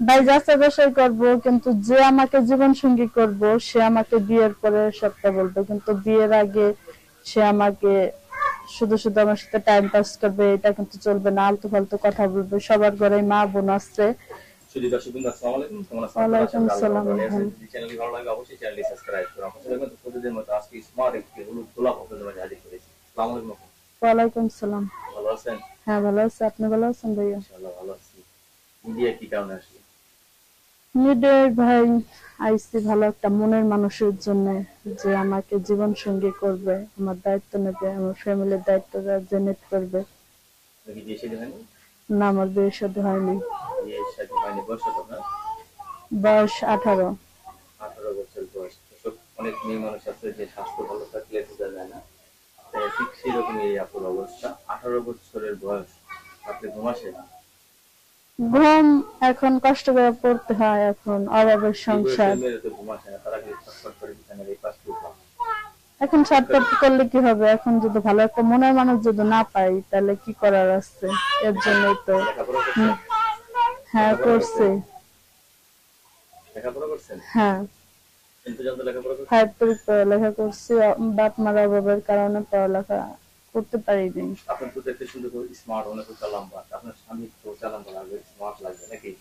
ভাই যাচাই বাছাই করবো, কিন্তু যে আমাকে জীবন সঙ্গী করব সে আমাকে বিয়ের পরে সবটা বলবে, কিন্তু বিয়ের আগে সে আমাকে শুধু শুধু আমার সাথে টাইম পাস করবে এটা কিন্তু চলবে না। আলতু ফালতু কথা বলবে। সবার ঘরে মা বোন আছে। শুধু দর্শক বন্ধু আসসালামু আলাইকুম, কেমন আছেন আপনারা? আশা ওয়ালাইকুম করি আল্লাহর সালাম। রহমতে ভালো আছেন। যদি চ্যানেলটি ভালো লাগে অবশ্যই চ্যানেলটি সাবস্ক্রাইব করুন। আপনাদের মতো প্রতিদিনের মতো আজকে স্মার্ট একটি হলুদ গোলাপ আপনাদের মাঝে হাজির করেছি। আসসালামু আলাইকুম। ওয়ালাইকুম সালাম। ভালো আছেন? হ্যাঁ ভালো আছি, আপনি ভালো আছেন ভাইয়া? ইনশাআল্লাহ ভালো আছি। মিডিয়া কি কারণে আসলে? মিডের ভাই আইসি ভালো একটা মনের মানুষের জন্য, যে আমাকে জীবন সঙ্গী করবে, আমার দায়িত্ব নেবে, আমার ফ্যামিলির দায়িত্বটা জেনে করবে। নাকি বিয়ে শাদী হয়নি? না, আমার বিয়ের সাথে হয়নি। বিয়ে শাদী হয়নি, বয়স কত আপনার? বয়স 18। 18 বছর বয়স। এসব অনেক মেয়ে মানুষ আছে যে স্বাস্থ্য ভালো থাকলে বোঝা যায় না, ঠিক সেরকমই আপনার অবস্থা। 18 বছরের বয়স, আপনি ঘুম আসে? ঘুম এখন কষ্ট করে পড়তে হয়, এখন অভাবের এই সংসার। বয়সের মেয়েরা তো ঘুম আসে না, তারা কিন্তু ছটফট করে বিছানার এই পাশ থেকে উঠা। এখন ছটফট করলে কি হবে? এখন যদি ভালো একটা মনের মানুষ যদি না পাই তাহলে কি করার আছে? এর জন্যই তো। লেখাপড়া করছেন? হ্যাঁ লেখাপড়া করছি। করছেন? লেখাপড়া করছেন? হ্যাঁ, কিন্তু জানতো লেখাপড়া করছেন? 5 পর্যন্ত পড়ালেখা করছি। বাপ মার অভাবের কারণে পড়ালেখা করতে পারিনি। আপনার তো দেখতে সুন্দর করে স্মার্ট, অনেক উঁচা লম্বা। আপনার স্বামী তো উঁচা লম্বা লাগবে, স্মার্ট লাগবে নাকি?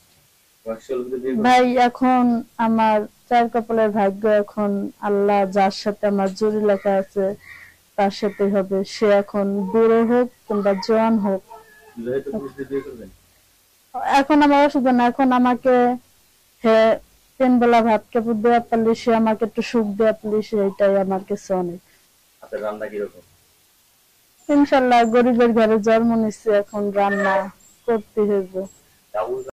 বয়স হলে কিন্তু বিয়ে করবেন। ভাই এখন আমার চার কপালের ভাগ্য, এখন আল্লাহ যার সাথে আমার জুড়ি লেখা আছে তার সাথে হবে। সে এখন বুড়ো হোক কিংবা জোয়ান হোক। বিবাহিত পুরুষদের বিয়ে করবেন? এখন আমার অসুবিধা না, এখন আমাকে হ্যাঁ 3 বেলা ভাত কাপড় দেওয়া পারলে, সে আমাকে একটু সুখ দেওয়া পারলে সেটাই আমার কাছে অনেক। আপনার রান্না কিরকম? ইনশাল্লাহ গরিবের ঘরে জন্ম নিচ্ছে, এখন রান্না করতে হইবে। ডাউল